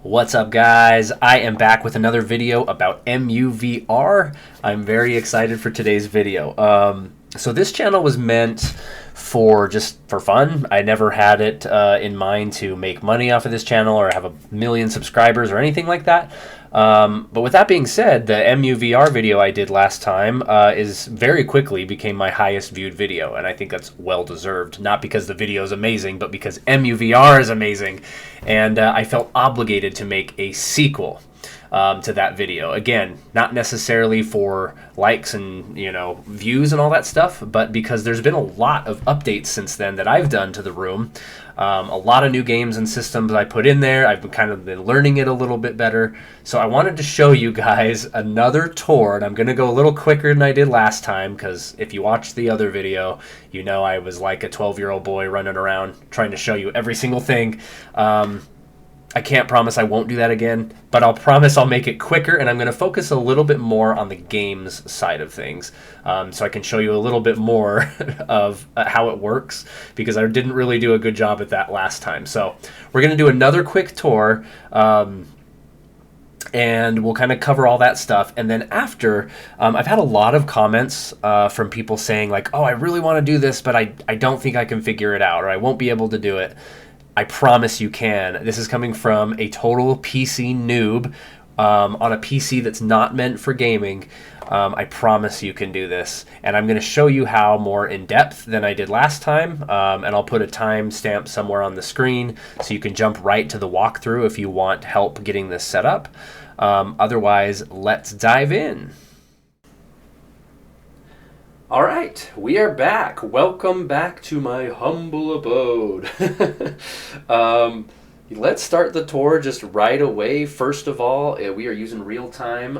What's up, guys? I am back with another video about EmuVR. I'm very excited for today's video. So this channel was meant for just for fun. I never had it in mind to make money off of this channel or have a million subscribers or anything like that. But with that being said, the EmuVR video I did last time is very quickly became my highest viewed video, and I think that's well deserved. Not because the video is amazing, but because EmuVR is amazing, and I felt obligated to make a sequel to that video. Again, not necessarily for likes and views and all that stuff, but because there's been a lot of updates since then that I've done to the room. A lot of new games and systems I put in there. I've been learning it a little bit better. So I wanted to show you guys another tour, and I'm going to go a little quicker than I did last time, because if you watched the other video, you know I was like a 12-year-old boy running around trying to show you every single thing. I can't promise I won't do that again, but I'll promise I'll make it quicker, and I'm going to focus a little bit more on the games side of things, so I can show you a little bit more of how it works, because I didn't really do a good job at that last time. So we're going to do another quick tour, and we'll kind of cover all that stuff. And then after, I've had a lot of comments from people saying like, oh, I really want to do this, but I don't think I can figure it out, or I won't be able to do it. I promise you can. This is coming from a total PC noob on a PC that's not meant for gaming. I promise you can do this. And I'm going to show you how more in depth than I did last time. And I'll put a timestamp somewhere on the screen so you can jump right to the walkthrough if you want help getting this set up. Otherwise, let's dive in. All right, we are back. Welcome back to my humble abode. Let's start the tour just right away. First of all, we are using real time,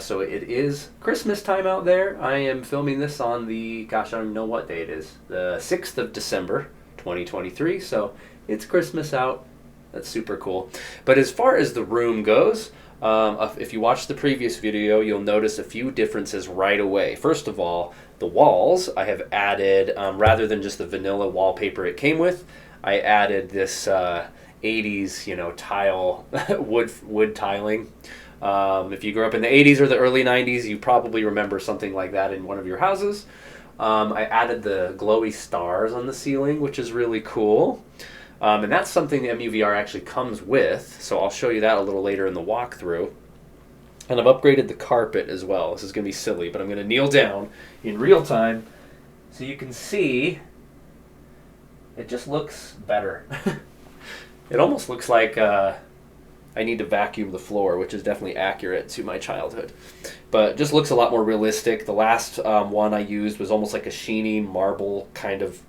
so it is Christmas time out there. I am filming this on the, gosh, I don't even know what day it is, the 6th of December, 2023, so it's Christmas out. That's super cool. But as far as the room goes, if you watched the previous video, you'll notice a few differences right away. First of all, the walls I have added, rather than just the vanilla wallpaper it came with, I added this 80s, tile, wood tiling. If you grew up in the 80s or the early 90s, you probably remember something like that in one of your houses. I added the glowy stars on the ceiling, which is really cool. And that's something the EmuVR actually comes with, so I'll show you that a little later in the walkthrough. And I've upgraded the carpet as well. This is going to be silly, but I'm going to kneel down in real time so you can see it just looks better. It almost looks like I need to vacuum the floor, which is definitely accurate to my childhood. But it just looks a lot more realistic. The last one I used was almost like a sheeny marble kind of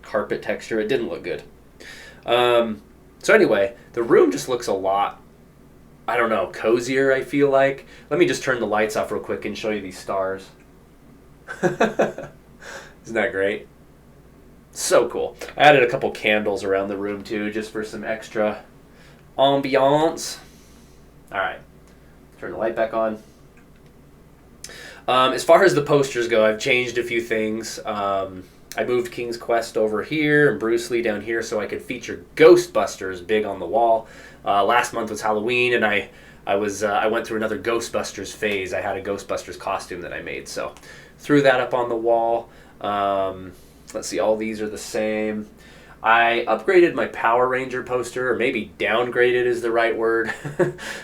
carpet texture. It didn't look good. So anyway, the room just looks a lot, I don't know, cozier, I feel like. Let me just turn the lights off real quick and show you these stars. Isn't that great? So cool. I added a couple candles around the room too, just for some extra ambiance. Alright, turn the light back on. As far as the posters go, I've changed a few things. I moved King's Quest over here and Bruce Lee down here so I could feature Ghostbusters big on the wall. Last month was Halloween, and I went through another Ghostbusters phase. I had a Ghostbusters costume that I made, so threw that up on the wall. Let's see, all these are the same. I upgraded my Power Ranger poster, or maybe downgraded is the right word.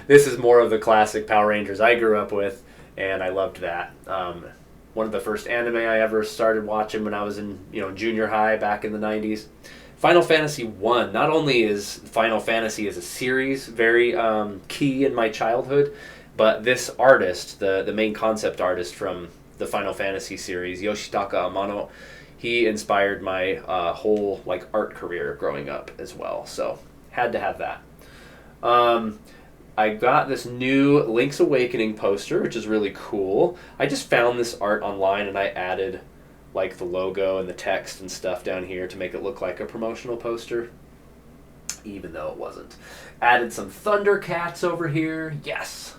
This is more of the classic Power Rangers I grew up with, and I loved that. One of the first anime I ever started watching when I was in junior high back in the 90s. Final Fantasy 1. Not only is Final Fantasy as a series very key in my childhood, but this artist, the main concept artist from the Final Fantasy series, Yoshitaka Amano, he inspired my whole art career growing up as well. So had to have that. I got this new Link's Awakening poster, which is really cool. I just found this art online and I added the logo and the text and stuff down here to make it look like a promotional poster, even though it wasn't. Added some Thundercats over here. Yes.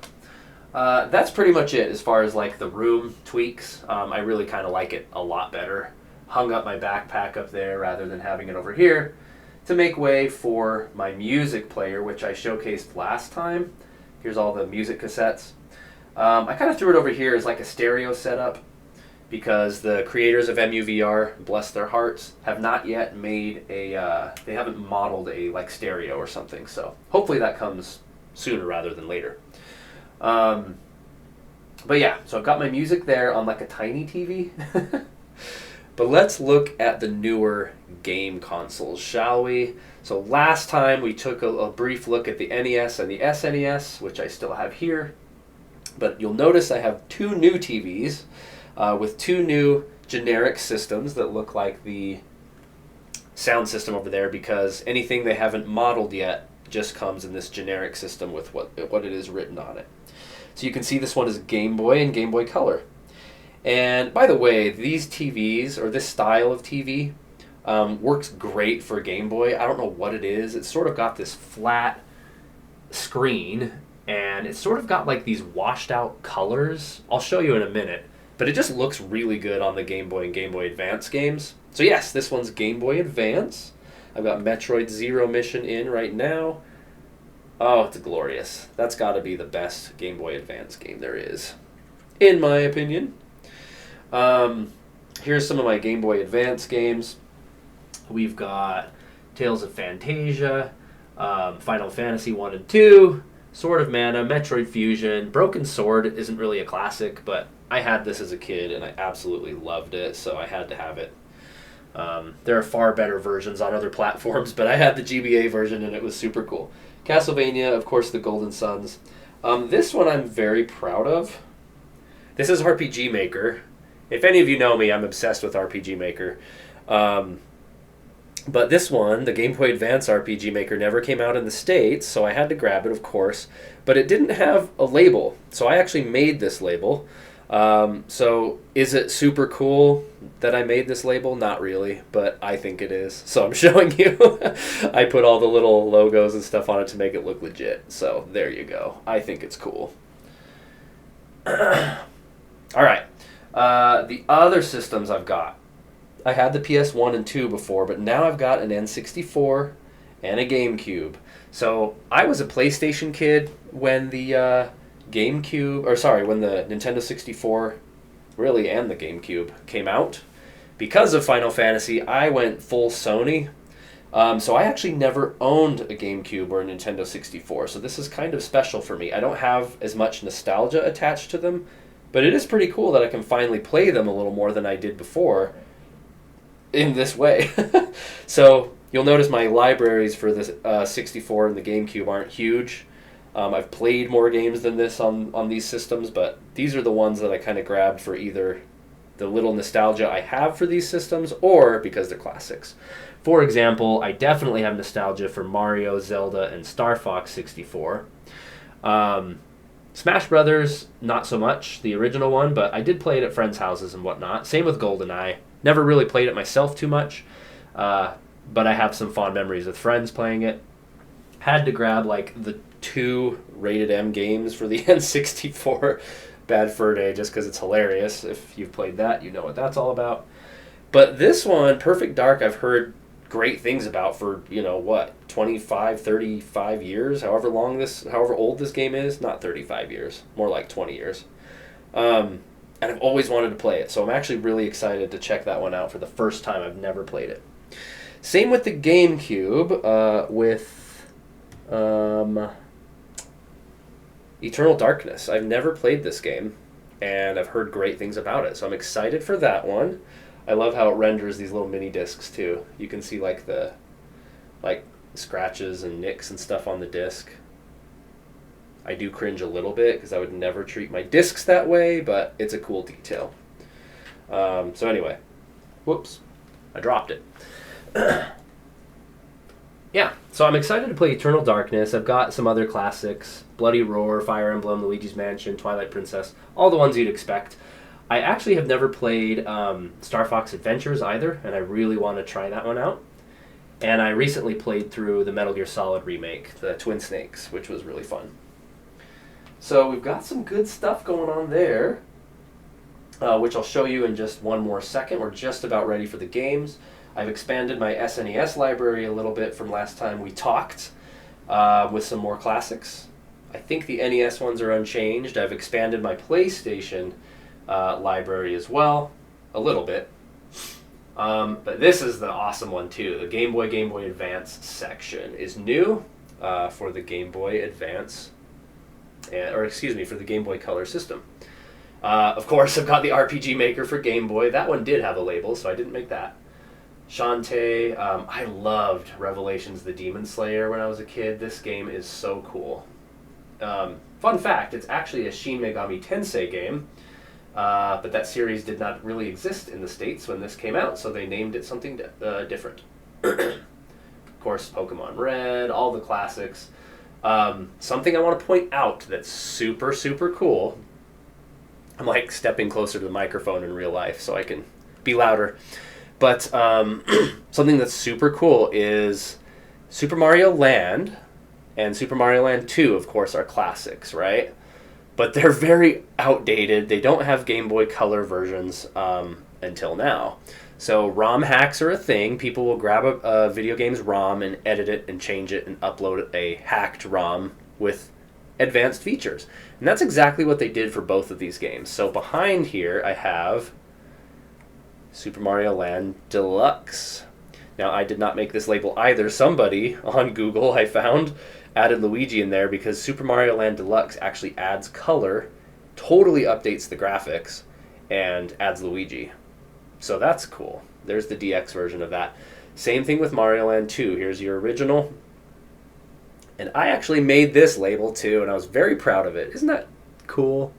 That's pretty much it as far as the room tweaks. I really kind of like it a lot better. Hung up my backpack up there rather than having it over here. to make way for my music player, which I showcased last time. Here's all the music cassettes. I kind of threw it over here as like a stereo setup because the creators of EmuVR, bless their hearts, have not yet made a, they haven't modeled a like stereo or something. So hopefully that comes sooner rather than later. But yeah, so I've got my music there on like a tiny TV. But let's look at the newer game consoles, shall we? So last time we took a brief look at the NES and the SNES, which I still have here. But you'll notice I have two new TVs with two new generic systems that look like the sound system over there, because anything they haven't modeled yet just comes in this generic system with what it is written on it. So you can see this one is Game Boy and Game Boy Color. And by the way, these TVs, or this style of TV, works great for Game Boy. I don't know what it is. It's sort of got this flat screen, and it's sort of got like these washed out colors. I'll show you in a minute. But it just looks really good on the Game Boy and Game Boy Advance games. So yes, this one's Game Boy Advance. I've got Metroid Zero Mission in right now. Oh, it's glorious. That's got to be the best Game Boy Advance game there is, in my opinion. Here's some of my Game Boy Advance games. We've got Tales of Phantasia, Final Fantasy 1 and 2, Sword of Mana, Metroid Fusion. Broken Sword isn't really a classic, but I had this as a kid and I absolutely loved it, so I had to have it. There are far better versions on other platforms, but I had the GBA version and it was super cool. Castlevania, of course, the Golden Suns. This one I'm very proud of. This is RPG Maker. If any of you know me, I'm obsessed with RPG Maker. But this one, the Game Boy Advance RPG Maker, never came out in the States, so I had to grab it, of course. But it didn't have a label, so I actually made this label. So is it super cool that I made this label? Not really, but I think it is. So I'm showing you. I put all the little logos and stuff on it to make it look legit. So there you go. I think it's cool. All right. The other systems I've got. I had the PS1 and 2 before, but now I've got an N64 and a GameCube. So I was a PlayStation kid when the when the Nintendo 64, really, and the GameCube came out. Because of Final Fantasy, I went full Sony. So I actually never owned a GameCube or a Nintendo 64, so this is kind of special for me. I don't have as much nostalgia attached to them, but it is pretty cool that I can finally play them a little more than I did before in this way. So you'll notice my libraries for the 64 and the GameCube aren't huge. I've played more games than this on these systems, but these are the ones that I kind of grabbed for either the little nostalgia I have for these systems or because they're classics. For example, I definitely have nostalgia for Mario, Zelda, and Star Fox 64. Smash Brothers, not so much, the original one, but I did play it at friends' houses and whatnot. Same with GoldenEye. Never really played it myself too much, but I have some fond memories with friends playing it. Had to grab like the 2 rated M games for the N64, Bad Fur Day, just because it's hilarious. If you've played that, you know what that's all about. But this one, Perfect Dark, I've heard great things about for, 25, 35 years, however old this game is. Not 35 years, more like 20 years. And I've always wanted to play it, so I'm actually really excited to check that one out for the first time. I've never played it. Same with the GameCube, with Eternal Darkness. I've never played this game, and I've heard great things about it, so I'm excited for that one. I love how it renders these little mini discs too. You can see like the scratches and nicks and stuff on the disc. I do cringe a little bit because I would never treat my discs that way, but it's a cool detail. So anyway, whoops, I dropped it. Yeah, so I'm excited to play Eternal Darkness. I've got some other classics: Bloody Roar, Fire Emblem, Luigi's Mansion, Twilight Princess, all the ones you'd expect. I actually have never played Star Fox Adventures either, and I really want to try that one out. And I recently played through the Metal Gear Solid remake, the Twin Snakes, which was really fun. So we've got some good stuff going on there, which I'll show you in just one more second. We're just about ready for the games. I've expanded my SNES library a little bit from last time we talked with some more classics. I think the NES ones are unchanged. I've expanded my PlayStation library as well, a little bit. But this is the awesome one too. The Game Boy Advance section is new for the Game Boy Advance, or excuse me, for the Game Boy Color system. Of course, I've got the RPG Maker for Game Boy. That one did have a label, so I didn't make that. Shantae, I loved Revelations the Demon Slayer when I was a kid. This game is so cool. Fun fact, it's actually a Shin Megami Tensei game, but that series did not really exist in the States when this came out, so they named it something different. Of course, Pokemon Red, all the classics. Something I want to point out that's super, super cool. I'm like stepping closer to the microphone in real life so I can be louder. But something that's super cool is Super Mario Land and Super Mario Land 2, of course, are classics, right? But they're very outdated. They don't have Game Boy Color versions until now. So ROM hacks are a thing. People will grab a video game's ROM and edit it and change it and upload a hacked ROM with advanced features. And that's exactly what they did for both of these games. So behind here I have Super Mario Land Deluxe. Now, I did not make this label either. Somebody on Google, I found, added Luigi in there because Super Mario Land Deluxe actually adds color, totally updates the graphics, and adds Luigi. So that's cool. There's the DX version of that. Same thing with Mario Land 2. Here's your original. And I actually made this label too, and I was very proud of it. Isn't that cool?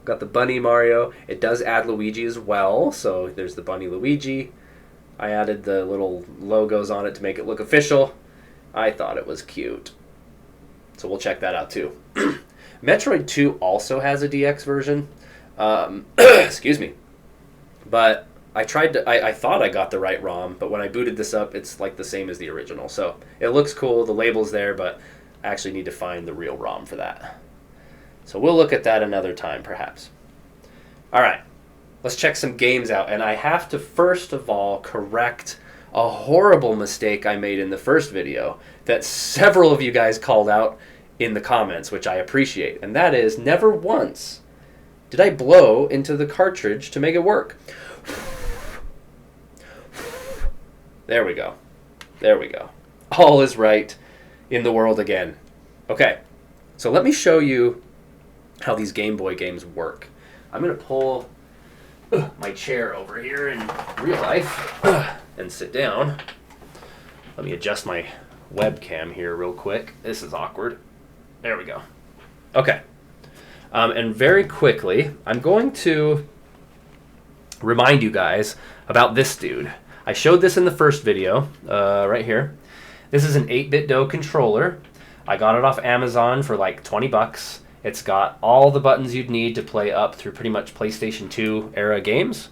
Got the Bunny Mario. It does add Luigi as well, so there's the Bunny Luigi. I added the little logos on it to make it look official. I thought it was cute. So we'll check that out too. Metroid 2 also has a DX version. Excuse me. But I thought I got the right ROM, but when I booted this up, it's like the same as the original. So it looks cool, the label's there, but I actually need to find the real ROM for that. So we'll look at that another time, perhaps. All right, let's check some games out. And I have to, first of all, correct a horrible mistake I made in the first video that several of you guys called out in the comments, which I appreciate. And that is, never once did I blow into the cartridge to make it work. There we go. There we go. All is right in the world again. Okay, so let me show you how these Game Boy games work. I'm going to pull my chair over here in real life and sit down. Let me adjust my webcam here real quick. This is awkward. There we go. Okay. And very quickly, I'm going to remind you guys about this dude. I showed this in the first video, right here. This is an 8BitDo controller. I got it off Amazon for like 20 bucks. It's got all the buttons you'd need to play up through pretty much PlayStation 2 era games.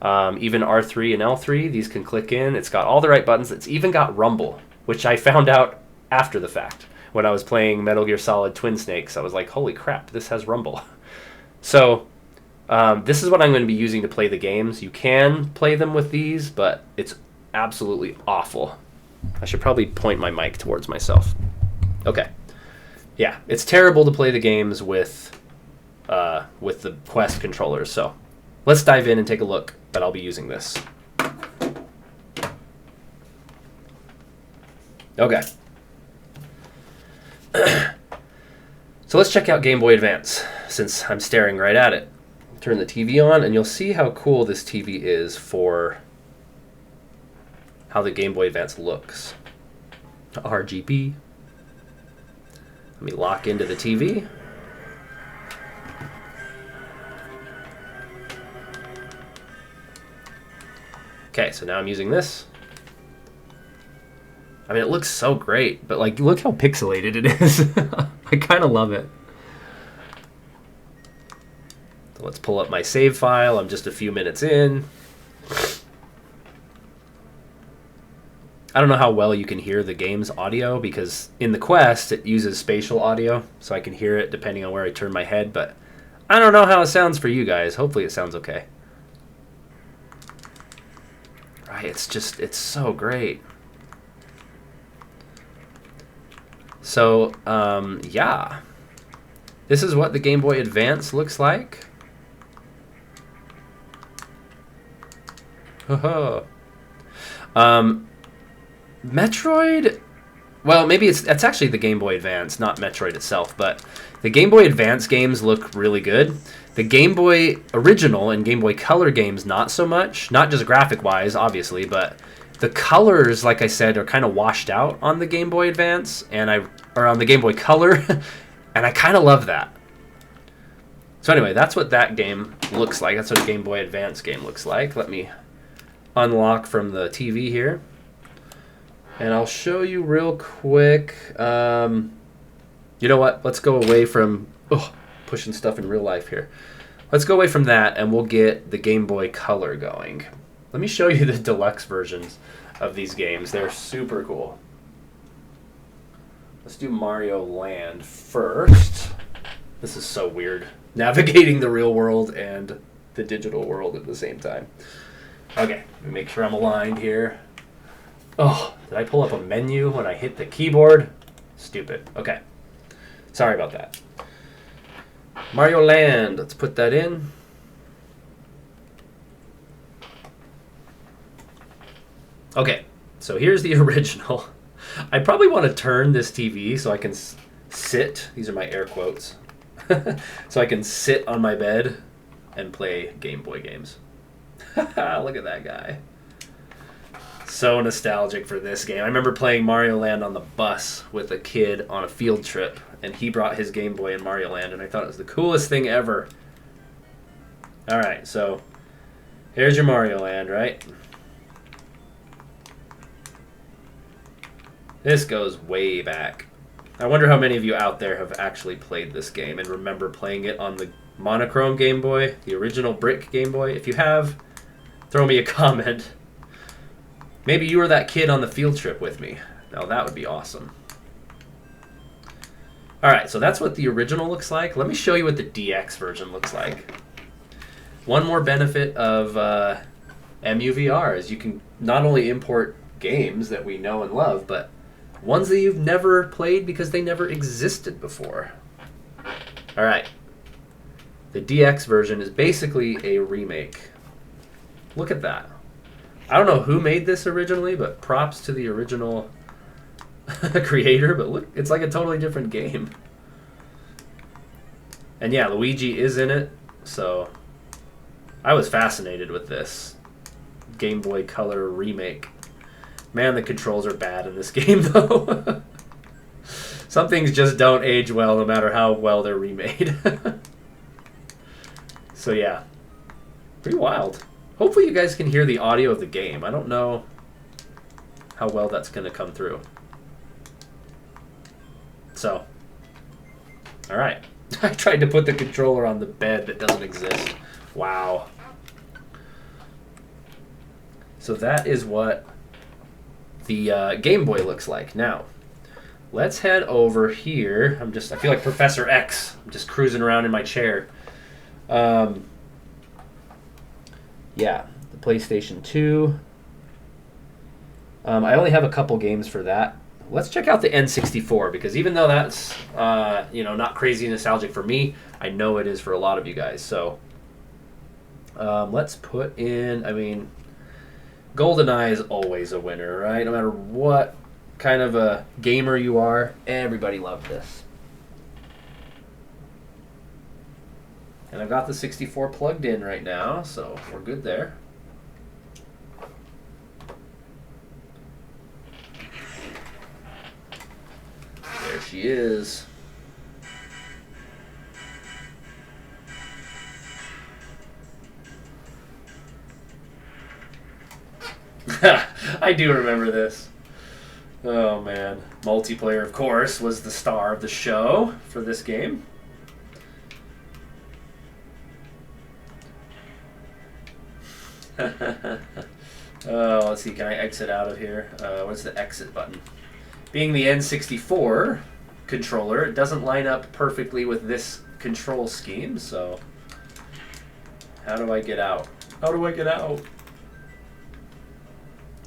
Even R3 and L3, these can click in. It's got all the right buttons. It's even got rumble, which I found out after the fact. When I was playing Metal Gear Solid Twin Snakes, I was like, holy crap, this has rumble. So this is what I'm going to be using to play the games. You can play them with these, but it's absolutely awful. I should probably point my mic towards myself. Okay. Yeah, it's terrible to play the games with the Quest controllers. So let's dive in and take a look, but I'll be using this. Okay. So let's check out Game Boy Advance, since I'm staring right at it. Turn the TV on, and you'll see how cool this TV is for how the Game Boy Advance looks. RGB. Let me lock into the TV. Okay, so now I'm using this. I mean, it looks so great, but like, look how pixelated it is. I kind of love it. So let's pull up my save file. I'm just a few minutes in. I don't know how well you can hear the game's audio, because in the Quest it uses spatial audio, so I can hear it depending on where I turn my head, but I don't know how it sounds for you guys. Hopefully it sounds okay. it's so great. So, yeah. This is what the Game Boy Advance looks like. Metroid, well, maybe it's actually the Game Boy Advance, not Metroid itself, but the Game Boy Advance games look really good. The Game Boy Original and Game Boy Color games, not so much. Not just graphic-wise, obviously, but the colors, like I said, are kind of washed out on the Game Boy Advance, or on the Game Boy Color, and I kind of love that. So anyway, that's what that game looks like. That's what a Game Boy Advance game looks like. Let me unlock from the TV here. And I'll show you real quick. You know what? Let's go away from pushing stuff in real life here. Let's go away from that, and we'll get the Game Boy Color going. Let me show you the deluxe versions of these games. They're super cool. Let's do Mario Land first. This is so weird. Navigating the real world and the digital world at the same time. Okay, let me make sure I'm aligned here. Oh, did I pull up a menu when I hit the keyboard? Stupid. Okay. Sorry about that. Mario Land. Let's put that in. Okay, so here's the original. I probably want to turn this TV so I can sit. These are my air quotes. So I can sit on my bed and play Game Boy games. Look at that guy. So nostalgic for this game. I remember playing Mario Land on the bus with a kid on a field trip, and he brought his Game Boy in Mario Land, and I thought it was the coolest thing ever. Alright, so here's your Mario Land, right? This goes way back. I wonder how many of you out there have actually played this game and remember playing it on the monochrome Game Boy, the original brick Game Boy. If you have, throw me a comment. Maybe you were that kid on the field trip with me. Now that would be awesome. Alright, so that's what the original looks like. Let me show you what the DX version looks like. One more benefit of EmuVR is you can not only import games that we know and love, but ones that you've never played because they never existed before. Alright. The DX version is basically a remake. Look at that. I don't know who made this originally, but props to the original creator, but look, it's like a totally different game. And yeah, Luigi is in it, so I was fascinated with this Game Boy Color remake. Man, the controls are bad in this game, though. Some things just don't age well, no matter how well they're remade. So yeah, pretty wild. Hopefully you guys can hear the audio of the game. I don't know how well that's going to come through. So, alright. I tried to put the controller on the bed that doesn't exist. Wow. So that is what the Game Boy looks like. Now, let's head over here. I feel like Professor X. I'm just cruising around in my chair. Yeah, the PlayStation 2. I only have a couple games for that. Let's check out the N64, because even though that's not crazy nostalgic for me, I know it is for a lot of you guys. So let's put in, GoldenEye is always a winner, right? No matter what kind of a gamer you are, everybody loved this. And I've got the 64 plugged in right now, so we're good there. There she is. I do remember this. Oh man. Multiplayer, of course, was the star of the show for this game. Let's see, can I exit out of here? What's the exit button? Being the N64 controller, it doesn't line up perfectly with this control scheme, so how do I get out? How do I get out?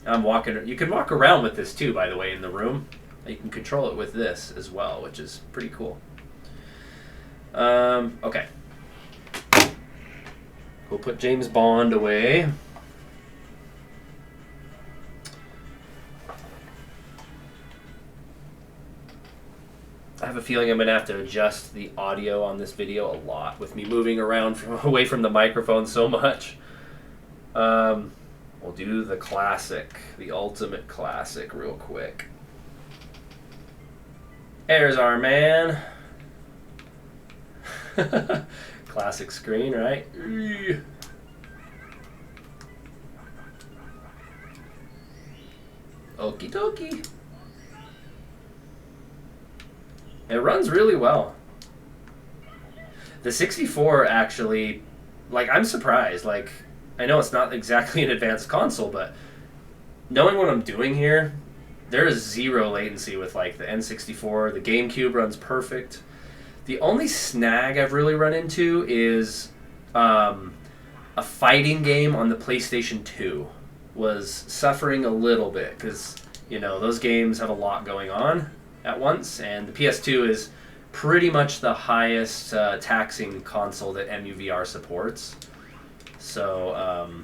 I'm walking. You can walk around with this too, by the way, in the room. You can control it with this as well, which is pretty cool. Okay. We'll put James Bond away. I have a feeling I'm going to have to adjust the audio on this video a lot with me moving around away from the microphone so much. We'll do the classic, the ultimate classic real quick. There's our man. Classic screen, right? Okie dokie. It runs really well. The 64 actually, like, I'm surprised. Like, I know it's not exactly an advanced console, but knowing what I'm doing here, there is zero latency with, like, the N64. The GameCube runs perfect. The only snag I've really run into is a fighting game on the PlayStation 2 was suffering a little bit because, you know, those games have a lot going on at once, and the PS2 is pretty much the highest taxing console that EmuVR supports. So,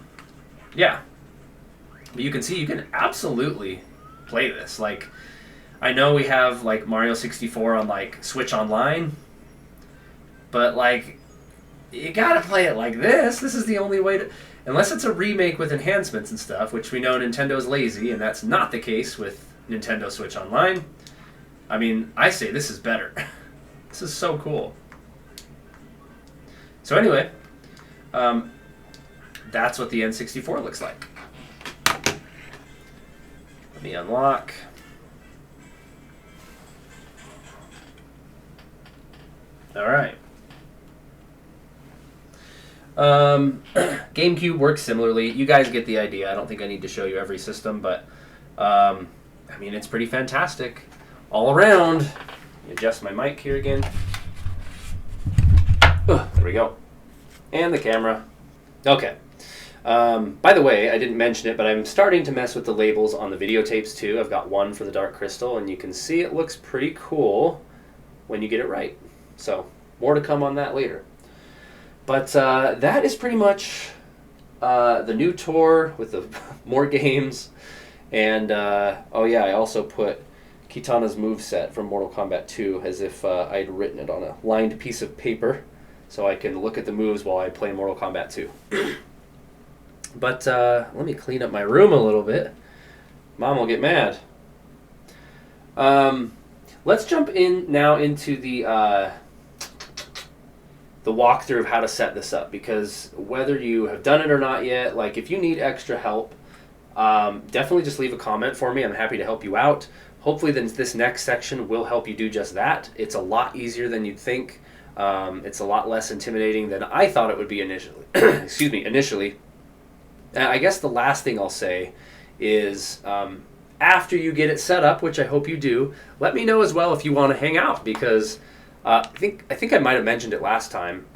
yeah. But you can see you can absolutely play this. Like, I know we have, like, Mario 64 on, like, Switch Online, but, like, you gotta play it like this. This is the only way to... Unless it's a remake with enhancements and stuff, which we know Nintendo's lazy, and that's not the case with Nintendo Switch Online. I mean, I say this is better. This is so cool. So anyway, that's what the N64 looks like. Let me unlock. All right. GameCube works similarly. You guys get the idea. I don't think I need to show you every system, but I mean, it's pretty fantastic all around. Adjust my mic here again. There we go. And the camera. Okay. By the way, I didn't mention it, but I'm starting to mess with the labels on the videotapes too. I've got one for the Dark Crystal, and you can see it looks pretty cool when you get it right. So, more to come on that later. But that is pretty much the new tour with the more games. And, oh yeah, I also put Kitana's moveset from Mortal Kombat 2 as if I'd written it on a lined piece of paper so I can look at the moves while I play Mortal Kombat 2. But let me clean up my room a little bit. Mom will get mad. Let's jump in now into the walkthrough of how to set this up, because whether you have done it or not yet, like if you need extra help, definitely just leave a comment for me. I'm happy to help you out. Hopefully this next section will help you do just that. It's a lot easier than you'd think. It's a lot less intimidating than I thought it would be initially. Excuse me, initially. I guess the last thing I'll say is after you get it set up, which I hope you do, let me know as well if you want to hang out, because I think I might have mentioned it last time,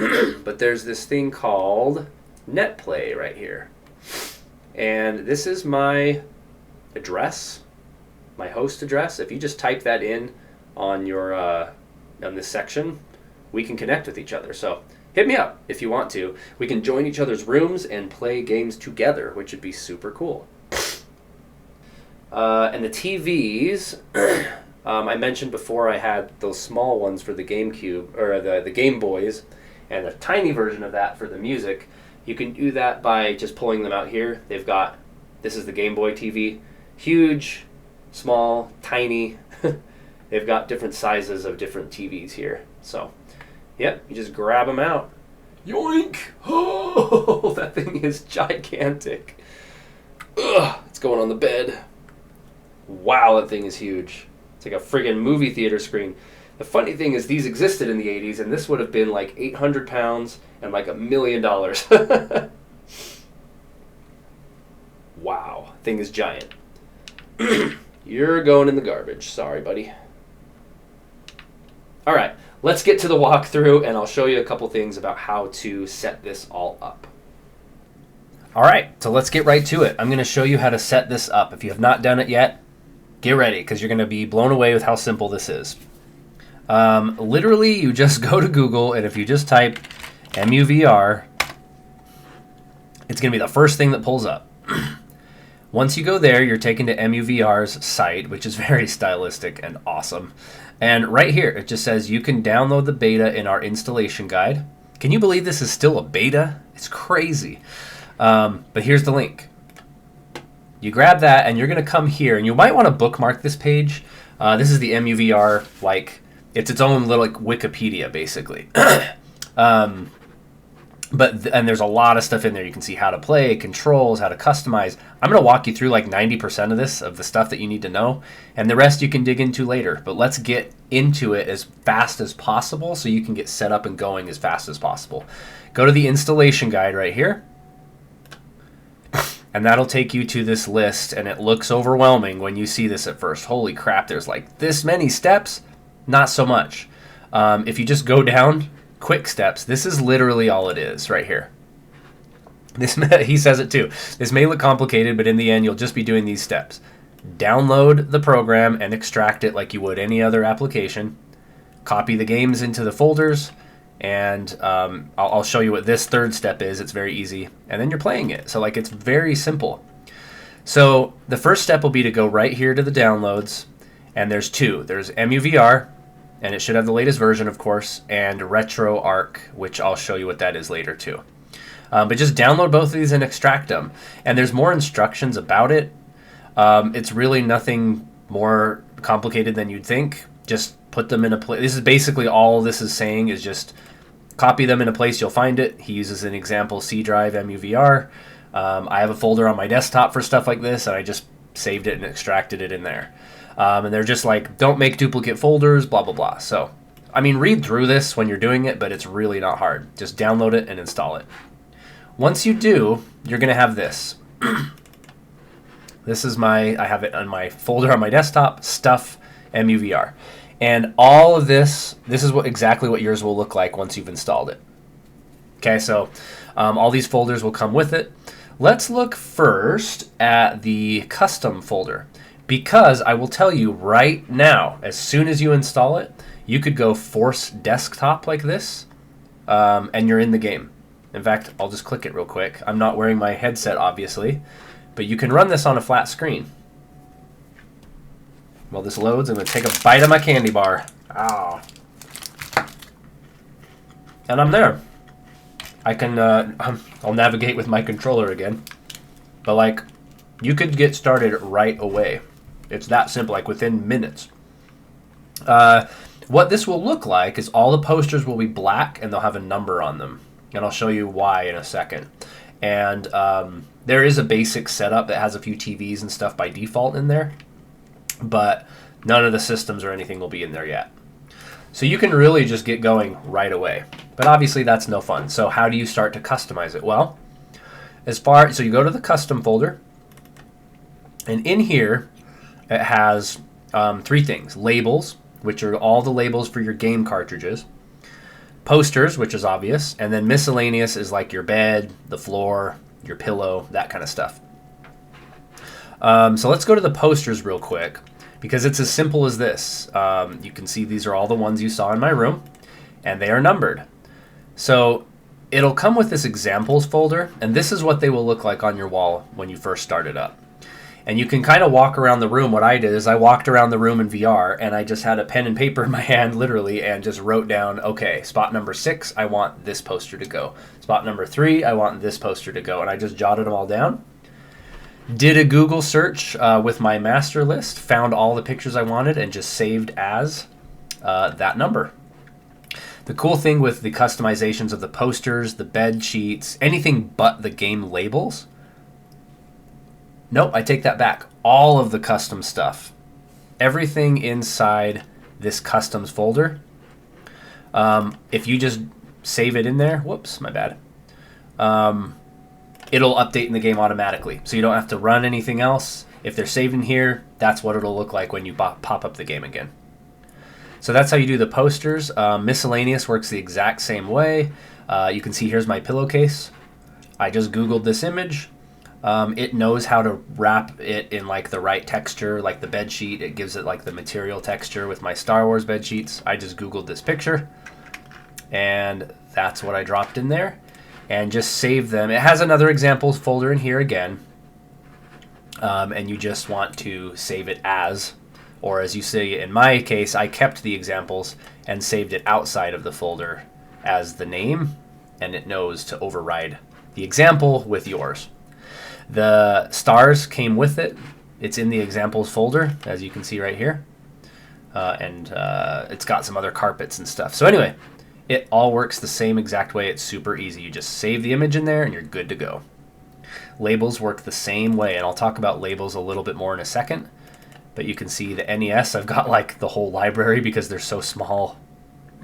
but there's this thing called NetPlay right here. And this is my address, my host address. If you just type that in on your on this section, we can connect with each other. So hit me up if you want to. We can join each other's rooms and play games together, which would be super cool. And the TVs, I mentioned before I had those small ones for the GameCube, or the Game Boys, and a tiny version of that for the music. You can do that by just pulling them out here. They've got, this is the Game Boy TV, huge, small, tiny. They've got different sizes of different TVs here. So, yep, you just grab them out. Yoink! Oh, that thing is gigantic. Ugh, it's going on the bed. Wow, that thing is huge. It's like a friggin' movie theater screen. The funny thing is these existed in the 80s, and this would have been like 800 pounds and like $1 million. Wow, thing is giant. You're going in the garbage. Sorry, buddy. All right, let's get to the walkthrough, and I'll show you a couple things about how to set this all up. All right, so let's get right to it. I'm going to show you how to set this up. If you have not done it yet, get ready because you're going to be blown away with how simple this is. Literally, you just go to Google, and if you just type EmuVR, it's going to be the first thing that pulls up. Once you go there, you're taken to EmuVR's site, which is very stylistic and awesome. And right here, it just says you can download the beta in our installation guide. Can you believe this is still a beta? It's crazy. But here's the link. You grab that, and you're going to come here, and you might want to bookmark this page. This is the EmuVR, like, it's its own little like, Wikipedia, basically. And there's a lot of stuff in there. You can see how to play, controls, how to customize. I'm going to walk you through like 90% of this, of the stuff that you need to know, and the rest you can dig into later. But let's get into it as fast as possible so you can get set up and going as fast as possible. Go to the installation guide right here, and that'll take you to this list, and it looks overwhelming when you see this at first. Holy crap, there's like this many steps? Not so much. If you just go down, quick steps, this is literally all it is right here. He says it too. This may look complicated, but in the end, you'll just be doing these steps. Download the program and extract it like you would any other application. Copy the games into the folders, and I'll show you what this third step is. It's very easy, and then you're playing it. So like it's very simple. So the first step will be to go right here to the downloads, and there's two. There's EmuVR, and it should have the latest version, of course, and RetroArch, which I'll show you what that is later too. But just download both of these and extract them. And there's more instructions about it. It's really nothing more complicated than you'd think. Just put them in a place. This is basically all this is saying is just copy them in a place you'll find it. He uses an example C drive EmuVR. I have a folder on my desktop for stuff like this, and I just saved it and extracted it in there. And they're just like, don't make duplicate folders, blah, blah, blah. So, I mean, read through this when you're doing it, but it's really not hard. Just download it and install it. Once you do, you're going to have this. This is I have it on my folder on my desktop, Stuff EmuVR. And all of this is exactly what yours will look like once you've installed it. Okay, so all these folders will come with it. Let's look first at the custom folder, because I will tell you right now, as soon as you install it, you could go force desktop like this, and you're in the game. In fact, I'll just click it real quick. I'm not wearing my headset, obviously, but you can run this on a flat screen. While this loads, I'm going to take a bite of my candy bar. Ow. And I'm there. I can, I'll navigate with my controller again. But like, you could get started right away. It's that simple, like within minutes. What this will look like is all the posters will be black and they'll have a number on them. And I'll show you why in a second. And there is a basic setup that has a few TVs and stuff by default in there. But none of the systems or anything will be in there yet. So you can really just get going right away. But obviously that's no fun. So how do you start to customize it? Well, so you go to the custom folder. And in here, it has three things. Labels, which are all the labels for your game cartridges. Posters, which is obvious. And then miscellaneous is like your bed, the floor, your pillow, that kind of stuff. So let's go to the posters real quick, because it's as simple as this. You can see these are all the ones you saw in my room, and they are numbered. So it'll come with this examples folder, and this is what they will look like on your wall when you first start it up. And you can kind of walk around the room. What I did is I walked around the room in VR, and I just had a pen and paper in my hand, literally, and just wrote down, okay, spot number 6, I want this poster to go. Spot number 3, I want this poster to go. And I just jotted them all down. Did a Google search with my master list, found all the pictures I wanted, and just saved as that number. The cool thing with the customizations of the posters, the bed sheets, anything but the game labels. Nope, I take that back. All of the custom stuff. Everything inside this customs folder. If you just save it in there, whoops, my bad. It'll update in the game automatically. So you don't have to run anything else. If they're saved in here, that's what it'll look like when you pop up the game again. So that's how you do the posters. Miscellaneous works the exact same way. You can see here's my pillowcase. I just Googled this image. It knows how to wrap it in like the right texture, like the bed sheet. It gives it like the material texture with my Star Wars bed sheets. I just Googled this picture, and that's what I dropped in there, and just saved them. It has another examples folder in here again, and you just want to save it as, or as you see in my case, I kept the examples and saved it outside of the folder as the name, and it knows to override the example with yours. The stars came with it. It's in the examples folder, as you can see right here. And it's got some other carpets and stuff. So anyway, it all works the same exact way. It's super easy. You just save the image in there and you're good to go. Labels work the same way, and I'll talk about labels a little bit more in a second. But you can see the NES, I've got like the whole library because they're so small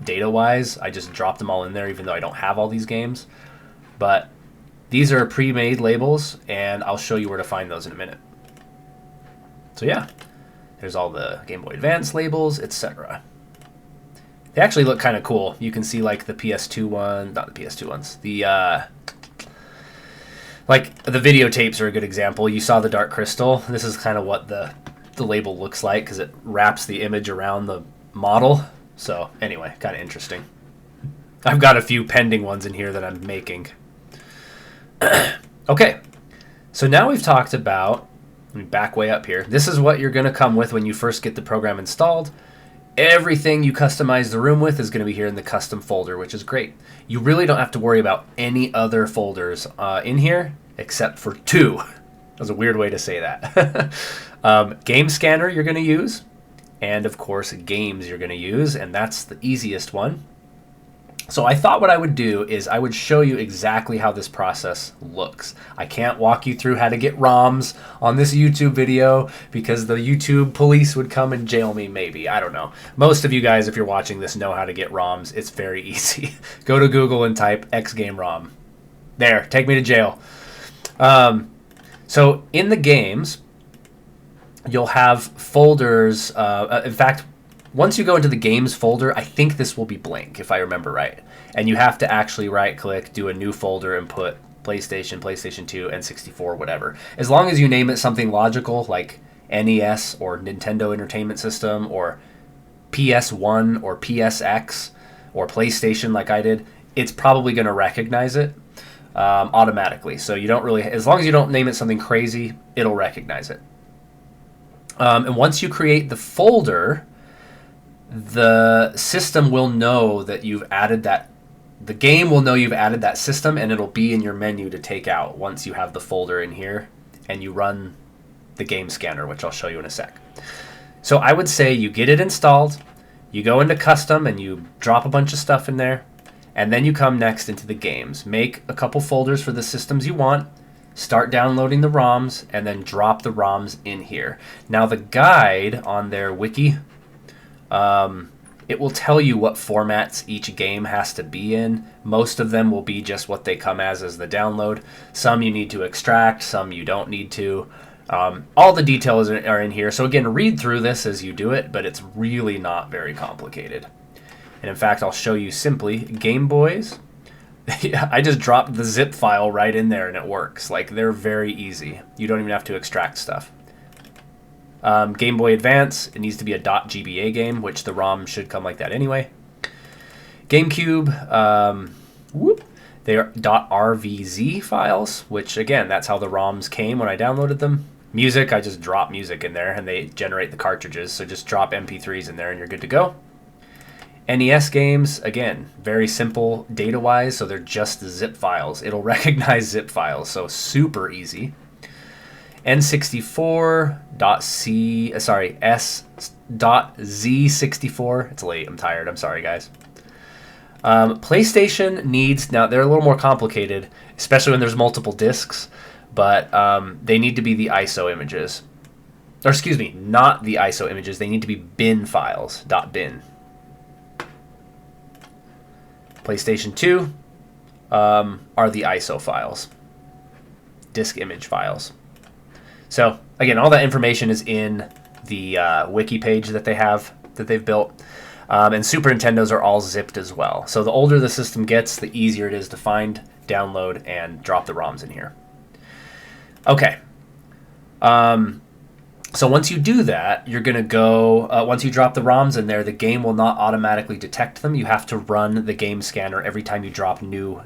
data-wise. I just dropped them all in there even though I don't have all these games. But these are pre-made labels, and I'll show you where to find those in a minute. So yeah, there's all the Game Boy Advance labels, etc. They actually look kind of cool. You can see like the PS2 one, not the PS2 ones. Like the videotapes are a good example. You saw the Dark Crystal. This is kind of what the label looks like because it wraps the image around the model. So anyway, kind of interesting. I've got a few pending ones in here that I'm making. Okay, so now we've talked about, let me back way up here. This is what you're going to come with when you first get the program installed. Everything you customize the room with is going to be here in the custom folder, which is great. You really don't have to worry about any other folders in here except for two. That was a weird way to say that. Game Scanner you're going to use, and of course games you're going to use, and that's the easiest one. So I thought what I would do is I would show you exactly how this process looks. I can't walk you through how to get ROMs on this YouTube video because the YouTube police would come and jail me maybe. I don't know. Most of you guys, if you're watching this, know how to get ROMs. It's very easy. Go to Google and type XGameROM. There, take me to jail. So in the games, you'll have folders. In fact, once you go into the games folder, I think this will be blank, if I remember right. And you have to actually right-click, do a new folder, and put PlayStation, PlayStation 2, N64, whatever. As long as you name it something logical, like NES or Nintendo Entertainment System or PS1 or PSX or PlayStation like I did, it's probably going to recognize it automatically. So you don't really, as long as you don't name it something crazy, it'll recognize it. And once you create the folder, the system will know that you've added that, the game will know you've added that system, and it'll be in your menu to take out once you have the folder in here and you run the game scanner, which I'll show you in a sec. So I would say you get it installed, you go into custom and you drop a bunch of stuff in there, and then you come next into the games. Make a couple folders for the systems you want, start downloading the ROMs, and then drop the ROMs in here. Now the guide on their wiki, it will tell you what formats each game has to be in. Most of them will be just what they come as the download. Some you need to extract, some you don't need to. All the details are in here. So again, read through this as you do it, but it's really not very complicated. And in fact, I'll show you simply. Game Boys, I just dropped the zip file right in there and it works. Like, they're very easy. You don't even have to extract stuff. Game Boy Advance, it needs to be a .gba game, which the ROM should come like that anyway. GameCube, they are .rvz files, which again, that's how the ROMs came when I downloaded them. Music, I just drop music in there and they generate the cartridges, so just drop MP3s in there and you're good to go. NES games, again, very simple data-wise, so they're just zip files. It'll recognize zip files, so super easy. S.Z64. It's late. I'm tired. I'm sorry, guys. PlayStation needs, now they're a little more complicated, especially when there's multiple discs, but they need to be the ISO images. Or excuse me, not the ISO images. They need to be bin files. .bin. PlayStation 2 are the ISO files. Disk image files. So, again, all that information is in the wiki page that they have, that they've built. And Super Nintendos are all zipped as well. So the older the system gets, the easier it is to find, download, and drop the ROMs in here. Okay. So once you do that, you're going to go, once you drop the ROMs in there, the game will not automatically detect them. You have to run the game scanner every time you drop new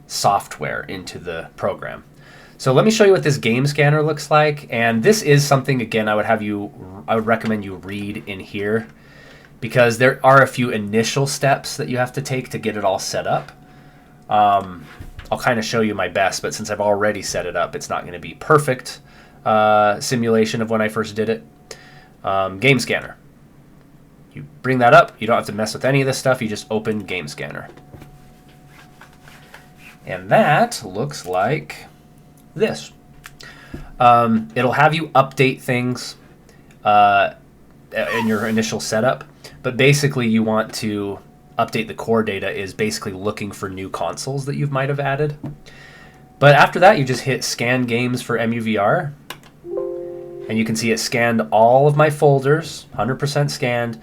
software into the program. So let me show you what this game scanner looks like. And this is something, again, I would recommend you read in here, because there are a few initial steps that you have to take to get it all set up. I'll kind of show you my best, but since I've already set it up, it's not going to be perfect simulation of when I first did it. Game scanner. You bring that up. You don't have to mess with any of this stuff. You just open game scanner. And that looks like this. It'll have you update things in your initial setup, but basically you want to update the core data is basically looking for new consoles that you might have added. But after that, you just hit scan games for EmuVR, and you can see it scanned all of my folders, 100% scanned.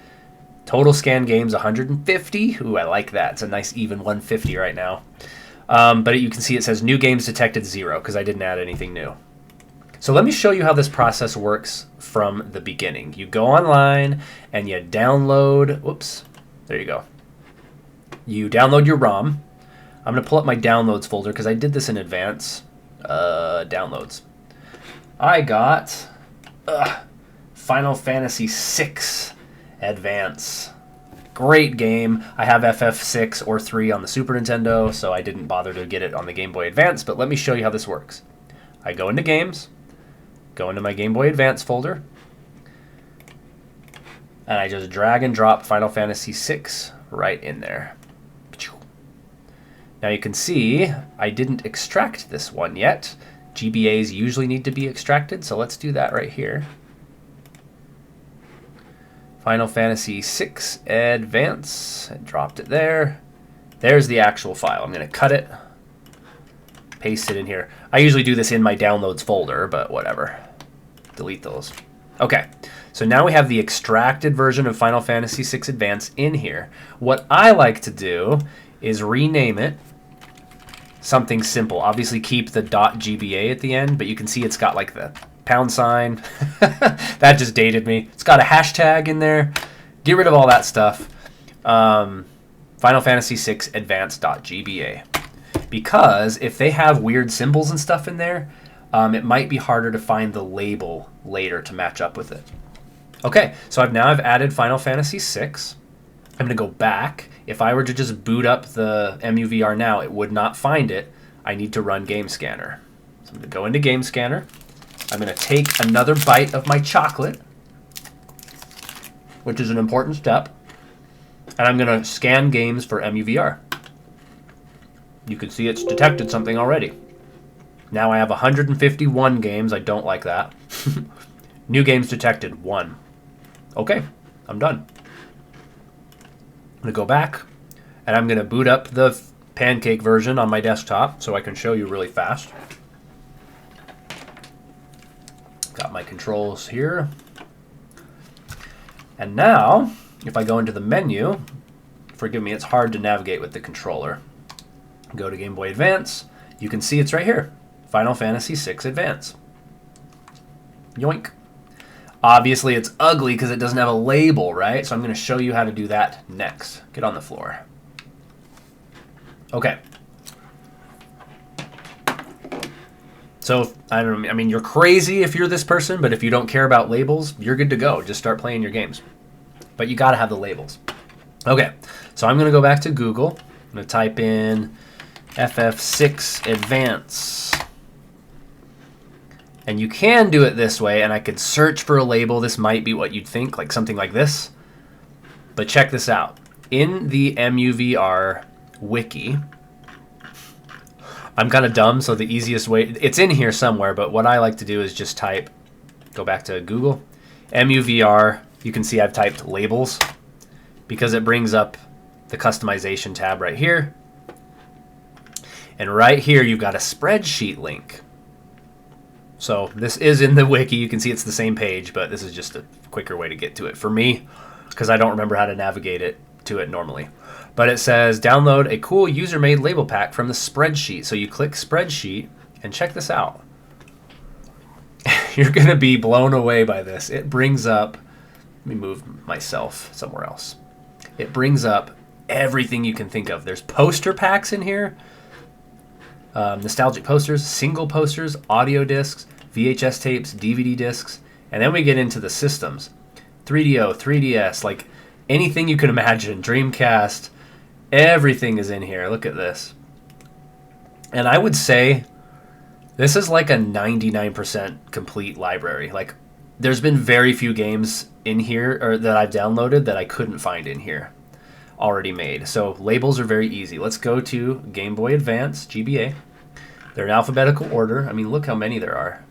Total scanned games 150. Ooh, I like that. It's a nice even 150 right now. But you can see it says new games detected 0 because I didn't add anything new. So let me show you how this process works from the beginning. You go online and you download, whoops, there you go. You download your ROM. I'm going to pull up my downloads folder because I did this in advance. Downloads. I got Final Fantasy VI Advance. Great game. I have FF6 or 3 on the Super Nintendo, so I didn't bother to get it on the Game Boy Advance, but let me show you how this works. I go into Games, go into my Game Boy Advance folder, and I just drag and drop Final Fantasy VI right in there. Now you can see I didn't extract this one yet. GBAs usually need to be extracted, so let's do that right here. Final Fantasy VI Advance, and dropped it there. There's the actual file. I'm going to cut it, paste it in here. I usually do this in my downloads folder, but whatever. Delete those. Okay, so now we have the extracted version of Final Fantasy VI Advance in here. What I like to do is rename it something simple. Obviously keep the .gba at the end, but you can see it's got like the pound sign. That just dated me. It's got a hashtag in there. Get rid of all that stuff. Final Fantasy VI Advance.gba. Because if they have weird symbols and stuff in there, it might be harder to find the label later to match up with it. Okay, so I've added Final Fantasy VI. I'm going to go back. If I were to just boot up the EmuVR now, it would not find it. I need to run Game Scanner. So I'm going to go into Game Scanner. I'm going to take another bite of my chocolate, which is an important step, and I'm going to scan games for EmuVR. You can see it's detected something already. Now I have 151 games. I don't like that. New games detected, 1. Okay, I'm done. I'm going to go back, and I'm going to boot up the pancake version on my desktop so I can show you really fast. Got my controls here. And now, if I go into the menu, forgive me, it's hard to navigate with the controller. Go to Game Boy Advance. You can see it's right here. Final Fantasy VI Advance. Yoink. Obviously, it's ugly because it doesn't have a label, right? So I'm going to show you how to do that next. Get on the floor. Okay. So, I mean, you're crazy if you're this person, but if you don't care about labels, you're good to go. Just start playing your games. But you got to have the labels. Okay, so I'm going to go back to Google. I'm going to type in FF6 Advance. And you can do it this way, and I could search for a label. This might be what you'd think, like something like this. But check this out. In the EmuVR wiki, I'm kind of dumb, so the easiest way, it's in here somewhere, but what I like to do is just type, go back to Google, EmuVR. You can see I've typed labels because it brings up the customization tab right here. And right here, you've got a spreadsheet link. So this is in the wiki. You can see it's the same page, but this is just a quicker way to get to it for me because I don't remember how to navigate it to it normally. But it says, download a cool user-made label pack from the spreadsheet. So you click spreadsheet, and check this out. You're going to be blown away by this. It brings up, let me move myself somewhere else. It brings up everything you can think of. There's poster packs in here, nostalgic posters, single posters, audio discs, VHS tapes, DVD discs, and then we get into the systems. 3DO, 3DS, like anything you can imagine, Dreamcast, everything is in here. Look at this. And I would say this is like a 99% complete library. Like, there's been very few games in here or that I've downloaded that I couldn't find in here already made. So labels are very easy. Let's go to Game Boy Advance, GBA. They're in alphabetical order. I mean, look how many there are.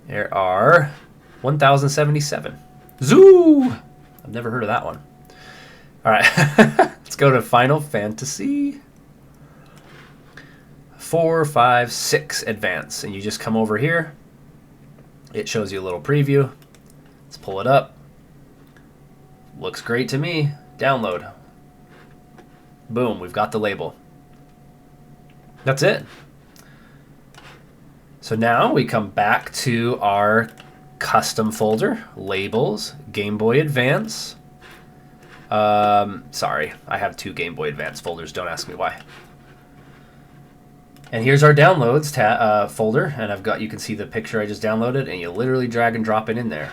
There are 1,077. Zoo! I've never heard of that one. All right, let's go to Final Fantasy 4, 5, 6 Advance. And you just come over here. It shows you a little preview. Let's pull it up. Looks great to me. Download. Boom, we've got the label. That's it. So now we come back to our custom folder, labels, Game Boy Advance. Sorry, I have 2 Game Boy Advance folders. Don't ask me why. And here's our downloads folder, and I've got, you can see the picture I just downloaded, and you literally drag and drop it in there.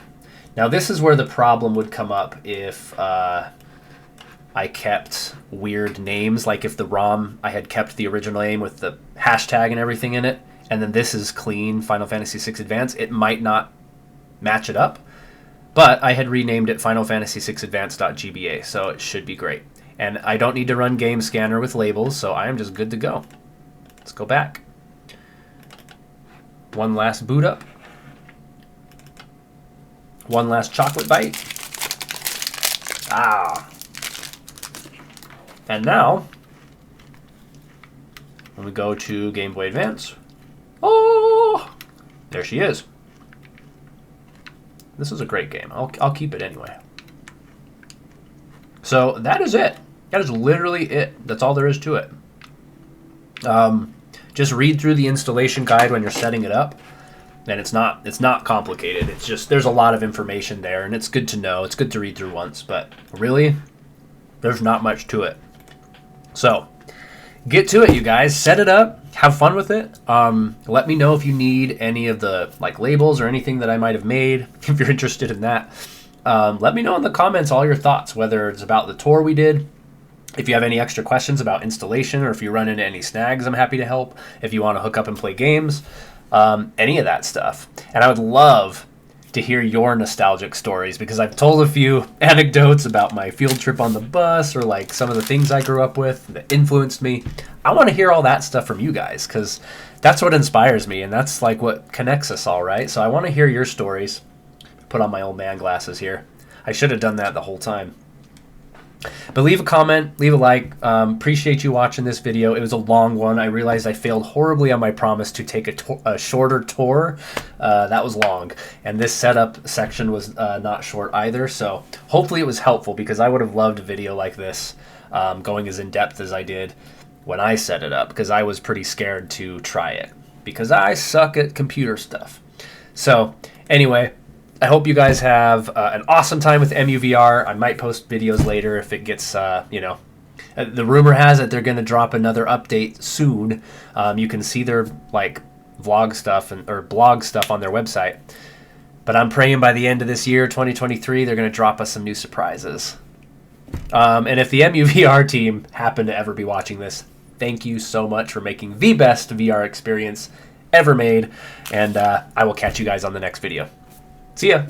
Now this is where the problem would come up if I kept weird names, like if the ROM, I had kept the original name with the hashtag and everything in it, and then this is clean Final Fantasy VI Advance, it might not match it up. But I had renamed it Final Fantasy VI Advance.gba, so it should be great. And I don't need to run Game Scanner with labels, so I am just good to go. Let's go back. One last boot up. One last chocolate bite. Ah. And now, when we go to Game Boy Advance, oh, there she is. This is a great game. I'll keep it anyway. So that is it. That is literally it. That's all there is to it. Just read through the installation guide when you're setting it up. And it's not complicated. It's just, there's a lot of information there, and it's good to know. It's good to read through once, but really, there's not much to it. So, get to it, you guys. Set it up. Have fun with it. Let me know if you need any of the labels or anything that I might have made, if you're interested in that. Let me know in the comments all your thoughts, whether it's about the tour we did, if you have any extra questions about installation, or if you run into any snags, I'm happy to help. If you want to hook up and play games, any of that stuff. And I would love to hear your nostalgic stories, because I've told a few anecdotes about my field trip on the bus, or some of the things I grew up with that influenced me. I want to hear all that stuff from you guys, because that's what inspires me, and that's what connects us all, right? So I want to hear your stories. Put on my old man glasses here. I should have done that the whole time. But leave a comment, leave a like. Appreciate you watching this video. It was a long one. I realized I failed horribly on my promise to take a shorter tour. That was long. And this setup section was not short either. So hopefully it was helpful, because I would have loved a video like this going as in-depth as I did when I set it up, because I was pretty scared to try it, because I suck at computer stuff. So anyway, I hope you guys have an awesome time with EmuVR. I might post videos later if it gets, the rumor has it they're going to drop another update soon. You can see their vlog stuff or blog stuff on their website. But I'm praying by the end of this year, 2023, they're going to drop us some new surprises. And if the EmuVR team happen to ever be watching this, thank you so much for making the best VR experience ever made. And I will catch you guys on the next video. See ya.